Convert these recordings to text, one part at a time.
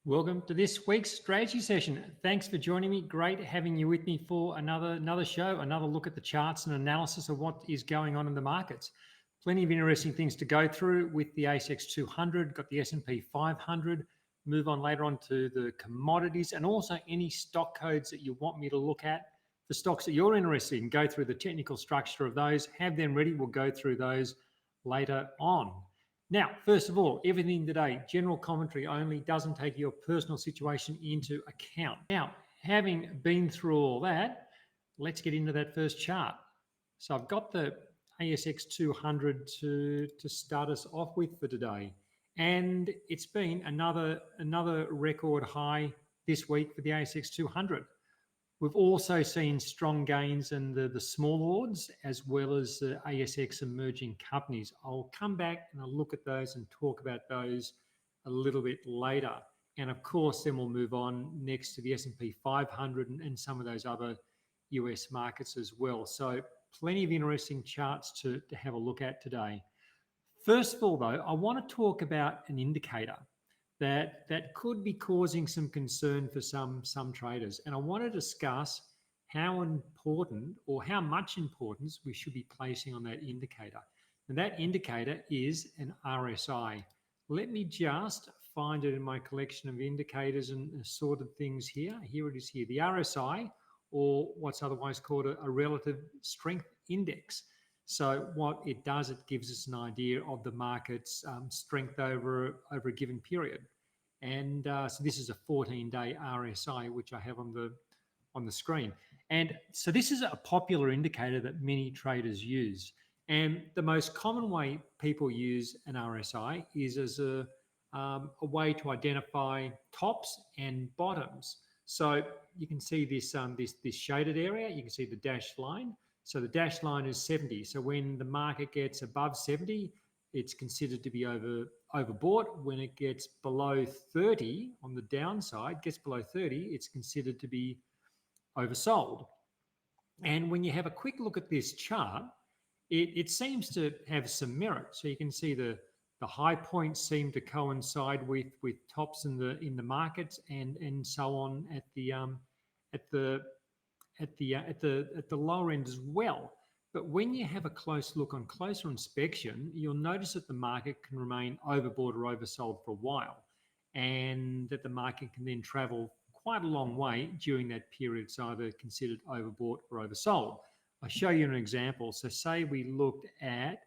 Welcome to this week's strategy session. Thanks for joining me. Great having you with me for another show, another look at the charts and analysis of what is going on in the markets. Plenty of interesting things to go through with the ASX 200, got the S&P 500, move on later on to the commodities and also any stock codes that you want me to look at. The stocks that you're interested in, go through the technical structure of those, have them ready. We'll go through those later on. Now, first of all, everything today, general commentary only, doesn't take your personal situation into account. Now, having been through all that, let's get into that first chart. So I've got the ASX 200 to start us off with for today. And it's been another record high this week for the ASX 200. We've also seen strong gains in the small ords as well as the ASX emerging companies. I'll come back and I'll look at those and talk about those a little bit later. And of course, then we'll move on next to the S&P 500 and some of those other US markets as well. So plenty of interesting charts to have a look at today. First of all, though, I want to talk about an indicator that could be causing some concern for some traders. And I want to discuss how important or how much importance we should be placing on that indicator. And that indicator is an RSI. Let me just find it in my collection of indicators and assorted things here. Here it is here, the RSI, or what's otherwise called a relative strength index. So what it does, it gives us an idea of the market's strength over a given period. And so this is a 14-day RSI, which I have on the screen. And so this is a popular indicator that many traders use. And the most common way people use an RSI is as a way to identify tops and bottoms. So you can see this shaded area. You can see the dashed line. So the dashed line is 70. So when the market gets above 70, it's considered to be overbought. When it gets below 30 on the downside, gets below 30, it's considered to be oversold. And when you have a quick look at this chart, it seems to have some merit. So you can see the high points seem to coincide with tops in the markets and so on at the lower end as well. But when you have a close look on closer inspection, you'll notice that the market can remain overbought or oversold for a while, and that the market can then travel quite a long way during that period. It's either considered overbought or oversold. I'll show you an example. So say we looked at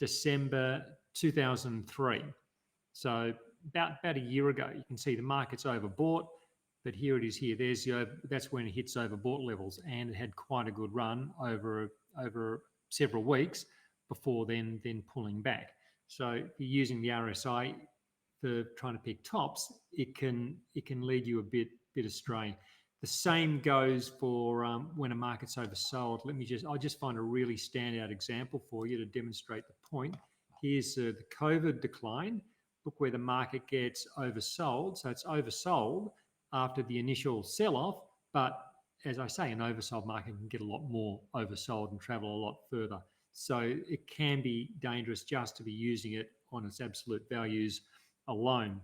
December 2003. So about a year ago, you can see the market's overbought. But here it is here. That's when it hits overbought levels, and it had quite a good run over several weeks before then pulling back. So if you're using the RSI for trying to pick tops, it can lead you a bit astray. The same goes for when a market's oversold. I'll just find a really standout example for you to demonstrate the point. Here's the COVID decline. Look where the market gets oversold. So it's oversold after the initial sell-off, but as I say, an oversold market can get a lot more oversold and travel a lot further. So it can be dangerous just to be using it on its absolute values alone.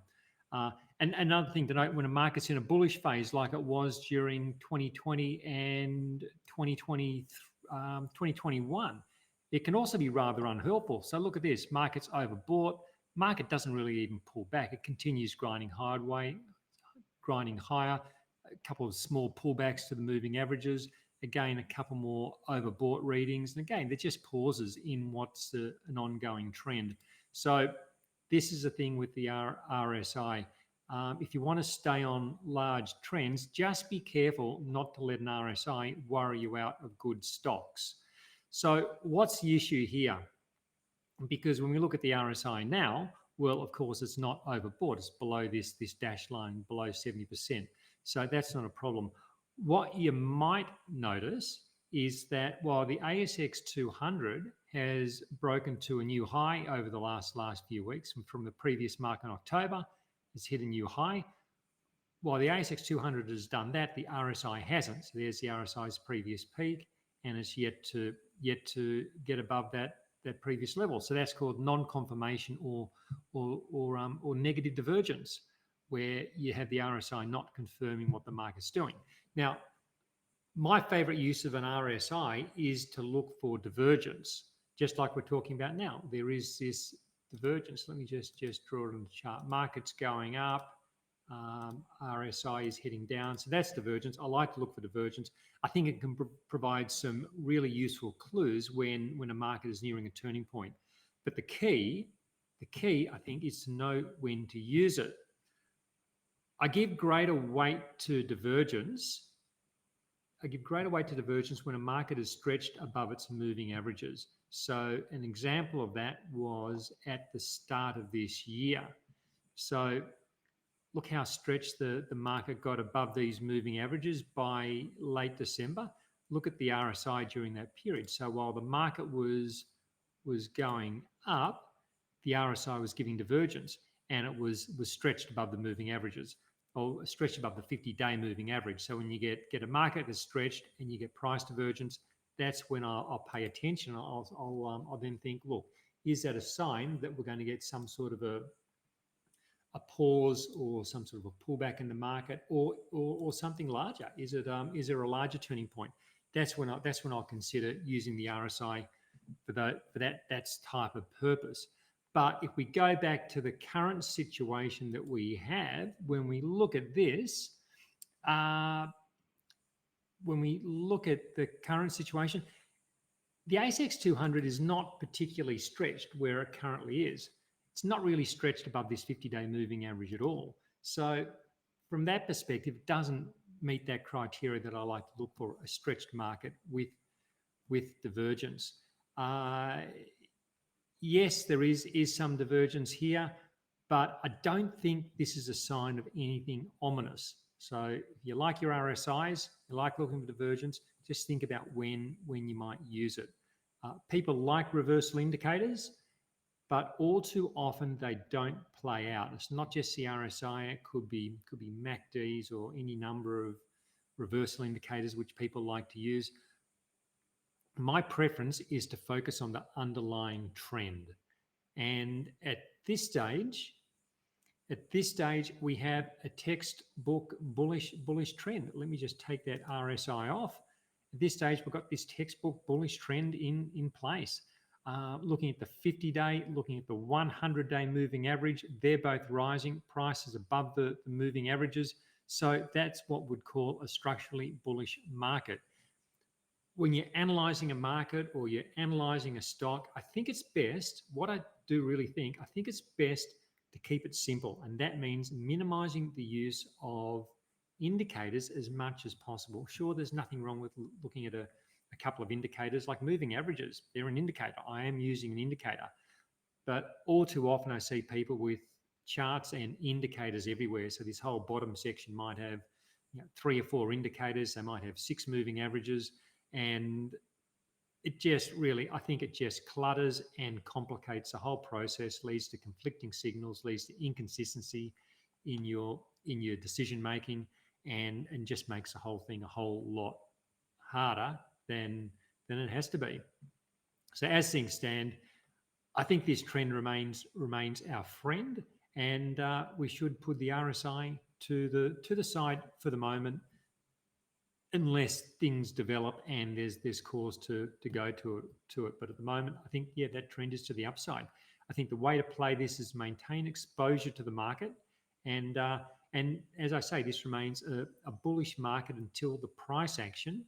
And another thing to note, when a market's in a bullish phase like it was during 2020 and 2021, it can also be rather unhelpful. So look at this, market's overbought, market doesn't really even pull back. It continues grinding higher, a couple of small pullbacks to the moving averages, again, a couple more overbought readings. And again, they're just pauses in what's an ongoing trend. So this is the thing with the RSI. If you want to stay on large trends, just be careful not to let an RSI worry you out of good stocks. So what's the issue here? Because when we look at the RSI now, well, of course, it's not overbought. It's below this dashed line, below 70%. So that's not a problem. What you might notice is that while the ASX 200 has broken to a new high over the last few weeks, from the previous mark in October, it's hit a new high. While the ASX 200 has done that, the RSI hasn't. So there's the RSI's previous peak, and it's yet to get above that previous level. So that's called non-confirmation or negative divergence. where you have the RSI not confirming what the market's doing. Now, my favorite use of an RSI is to look for divergence, just like we're talking about now. There is this divergence. Let me just draw it on the chart. Market's going up, RSI is heading down. So that's divergence. I like to look for divergence. I think it can provide some really useful clues when a market is nearing a turning point. But the key, I think, is to know when to use it. I give greater weight to divergence. When a market is stretched above its moving averages. So an example of that was at the start of this year. So look how stretched the market got above these moving averages by late December. Look at the RSI during that period. So while the market was going up, the RSI was giving divergence, and it was stretched above the moving averages, or stretched above the 50-day moving average. So when you get a market that's stretched and you get price divergence, that's when I'll pay attention. I'll then think, look, is that a sign that we're going to get some sort of a pause or some sort of a pullback in the market, or something larger? Is there a larger turning point? That's when I'll consider using the RSI for that type of purpose. But if we go back to the current situation that we have, when we look at this, when we look at the current situation, the ASX 200 is not particularly stretched where it currently is. It's not really stretched above this 50-day moving average at all. So from that perspective, it doesn't meet that criteria that I like to look for, a stretched market with divergence. Yes, there is some divergence here, but I don't think this is a sign of anything ominous. So if you like your RSIs, you like looking for divergence, just think about when you might use it. People like reversal indicators, but all too often they don't play out. It's not just the RSI, it could be MACDs or any number of reversal indicators which people like to use. My preference is to focus on the underlying trend. And at this stage, we have a textbook bullish trend. Let me just take that RSI off. At this stage, we've got this textbook bullish trend in place. Looking at the 50-day, looking at the 100-day moving average, they're both rising. Prices above the moving averages. So that's what we'd call a structurally bullish market. When you're analyzing a market or you're analyzing a stock, I think it's best, I think it's best to keep it simple. And that means minimizing the use of indicators as much as possible. Sure, there's nothing wrong with looking at a couple of indicators like moving averages. They're an indicator. I am using an indicator. But all too often I see people with charts and indicators everywhere. So this whole bottom section might have 3 or 4 indicators. They might have 6 moving averages. And it just really, I think it just clutters and complicates the whole process, leads to conflicting signals, leads to inconsistency in your decision making, and just makes the whole thing a whole lot harder than it has to be. So as things stand, I think this trend remains our friend, and we should put the RSI to the side for the moment, unless things develop and there's cause to go to it. But at the moment, I think, that trend is to the upside. I think the way to play this is maintain exposure to the market. And as I say, this remains a bullish market until the price action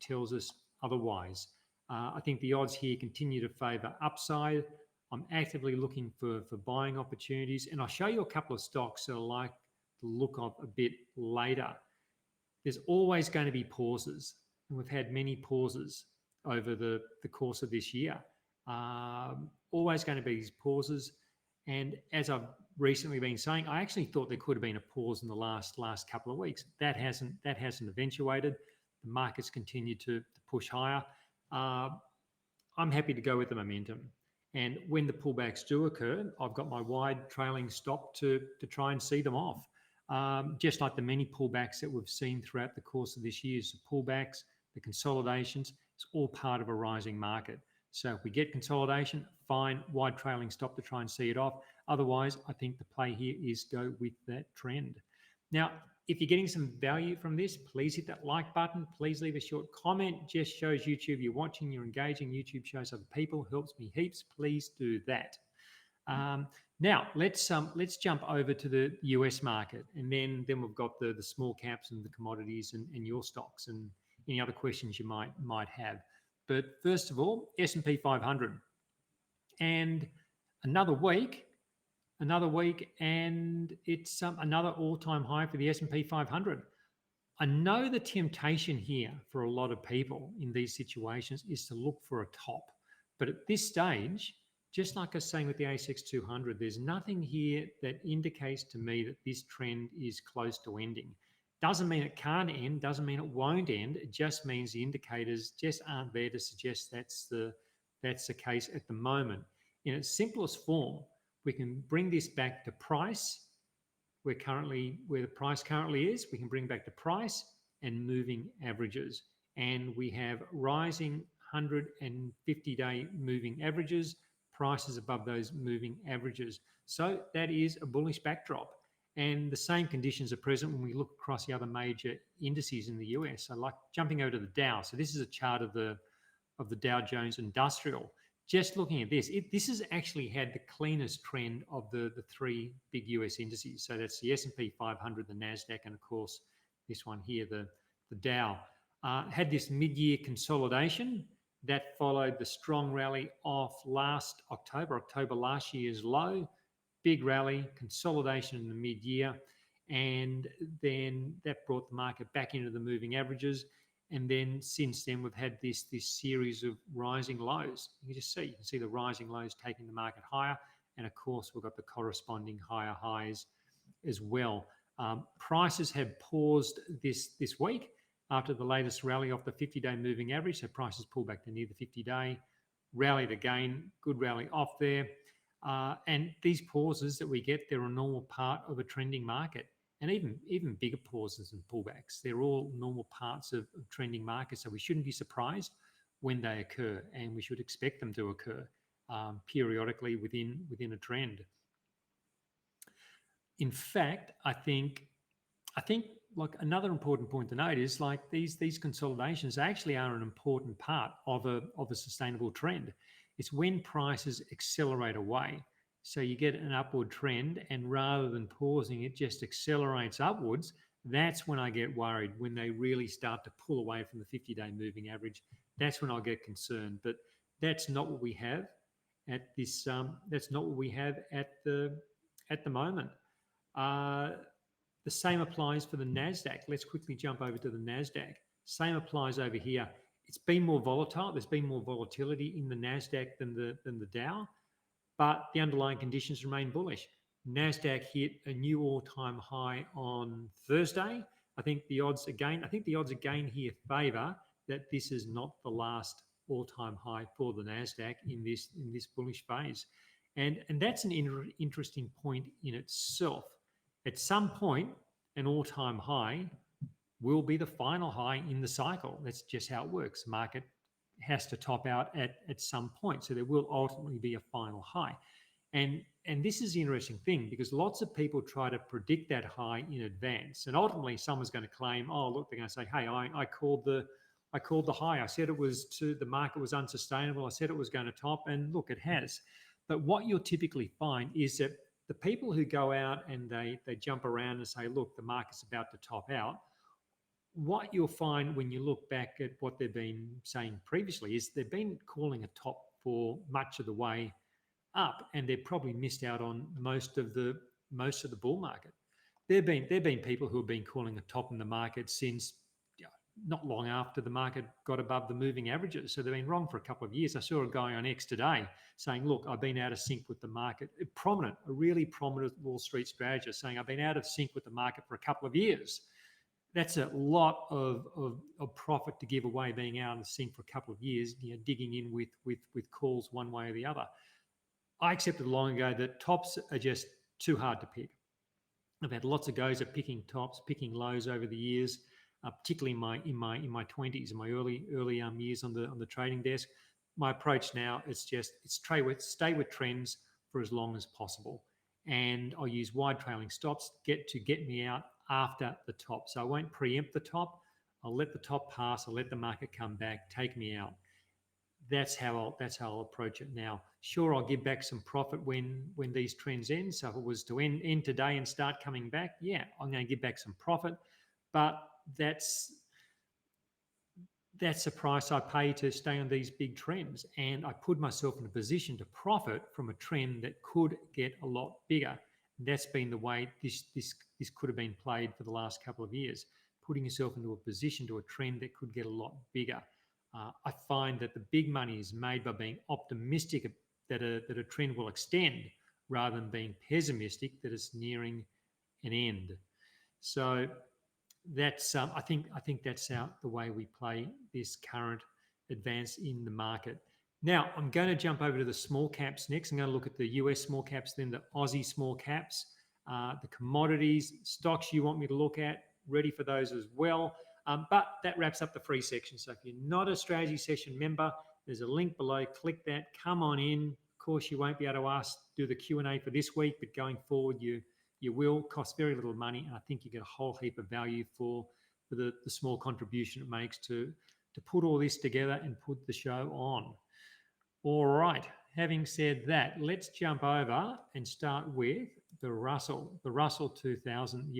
tells us otherwise. I think the odds here continue to favour upside. I'm actively looking for buying opportunities. And I'll show you a couple of stocks that I like to look at a bit later. There's always going to be pauses, and we've had many pauses over the course of this year. Always going to be these pauses, and as I've recently been saying, I actually thought there could have been a pause in the last couple of weeks. That hasn't eventuated. The markets continue to push higher. I'm happy to go with the momentum, and when the pullbacks do occur, I've got my wide trailing stop to try and see them off. Just like the many pullbacks that we've seen throughout the course of this year, the pullbacks, the consolidations, it's all part of a rising market. So if we get consolidation, fine, wide trailing stop to try and see it off. Otherwise, I think the play here is go with that trend. Now, if you're getting some value from this, please hit that like button. Please leave a short comment. Just shows YouTube you're watching, you're engaging. YouTube shows other people, helps me heaps. Please do that. Now let's jump over to the US market, and then we've got the small caps and the commodities and your stocks and any other questions you might have. But first of all, S&P 500, and another week, and it's another all-time high for the S&P 500. I know the temptation here for a lot of people in these situations is to look for a top, but at this stage, just like I was saying with the ASX 200, there's nothing here that indicates to me that this trend is close to ending. Doesn't mean it can't end, doesn't mean it won't end. It just means the indicators just aren't there to suggest that's the case at the moment. In its simplest form, we can bring this back to price. Where the price currently is, we can bring back the price and moving averages. And we have rising 150-day moving averages, prices above those moving averages. So that is a bullish backdrop. And the same conditions are present when we look across the other major indices in the US. So like jumping over to the Dow. So this is a chart of the Dow Jones Industrial. Just looking at this, this has actually had the cleanest trend of the three big US indices. So that's the S&P 500, the NASDAQ, and of course, this one here, the Dow. Had this mid-year consolidation that followed the strong rally of last October last year's low, big rally, consolidation in the mid-year, and then that brought the market back into the moving averages. And then since then, we've had this series of rising lows. You can see the rising lows taking the market higher. And of course, we've got the corresponding higher highs as well. Prices have paused this week after the latest rally off the 50-day moving average. So prices pulled back to near the 50-day, rallied again, good rally off there. And these pauses that we get, they're a normal part of a trending market. And even bigger pauses and pullbacks, they're all normal parts of trending markets. So we shouldn't be surprised when they occur, and we should expect them to occur periodically within a trend. In fact, I think like another important point to note is like these consolidations actually are an important part of a sustainable trend. It's when prices accelerate away. So you get an upward trend, and rather than pausing, it just accelerates upwards. That's when I get worried, when they really start to pull away from the 50-day moving average. That's when I'll get concerned. But that's not what we have at this. That's not what we have at the moment. The same applies for the NASDAQ. Let's quickly jump over to the NASDAQ. Same applies over here. It's been more volatile. There's been more volatility in the NASDAQ than the Dow. But the underlying conditions remain bullish. NASDAQ hit a new all-time high on Thursday. I think the odds again here favour that this is not the last all-time high for the NASDAQ in this bullish phase. And that's an interesting point in itself. At some point, an all-time high will be the final high in the cycle. That's just how it works. The market has to top out at some point. So there will ultimately be a final high. And this is the interesting thing, because lots of people try to predict that high in advance. And ultimately someone's going to claim, oh, look, they're going to say, hey, I called the high. I said the market was unsustainable. I said it was going to top, and look, it has. But what you'll typically find is that the people who go out and they jump around and say, look, the market's about to top out, what you'll find when you look back at what they've been saying previously is they've been calling a top for much of the way up, and they've probably missed out on most of the bull market. There've been people who have been calling a top in the market since not long after the market got above the moving averages. So they've been wrong for a couple of years. I saw a guy on X today saying, look, I've been out of sync with the market. A really prominent Wall Street strategist saying, I've been out of sync with the market for a couple of years. That's a lot of profit to give away, being out of sync for a couple of years, digging in with calls one way or the other. I accepted long ago that tops are just too hard to pick. I've had lots of goes at picking tops, picking lows over the years, particularly in my 20s, in my early years on the trading desk. My approach now is stay with trends for as long as possible. and I'll use wide trailing stops to get me out after the top. So I won't preempt the top. I'll let the top pass. I'll let the market come back, take me out. That's how I'll approach it now. Sure, I'll give back some profit when these trends end. So if it was to end today and start coming back, yeah, I'm going to give back some profit. But that's a price I pay to stay on these big trends. And I put myself in a position to profit from a trend that could get a lot bigger. That's been the way this could have been played for the last couple of years, putting yourself into a position to a trend that could get a lot bigger. I find that the big money is made by being optimistic that a trend will extend rather than being pessimistic that it's nearing an end. So that's I think that's the way we play this current advance in the market. Now I'm going to jump over to the small caps next. I'm going to look at the US small caps, then the Aussie small caps, the commodities, stocks you want me to look at. Ready for those as well. But that wraps up the free section. So if you're not a strategy session member, there's a link below. Click that. Come on in. Of course, you won't be able to do the Q&A for this week, but going forward, you will. Cost very little money, and I think you get a whole heap of value for the small contribution it makes to put all this together and put the show on. All right. Having said that, let's jump over and start with the Russell 2000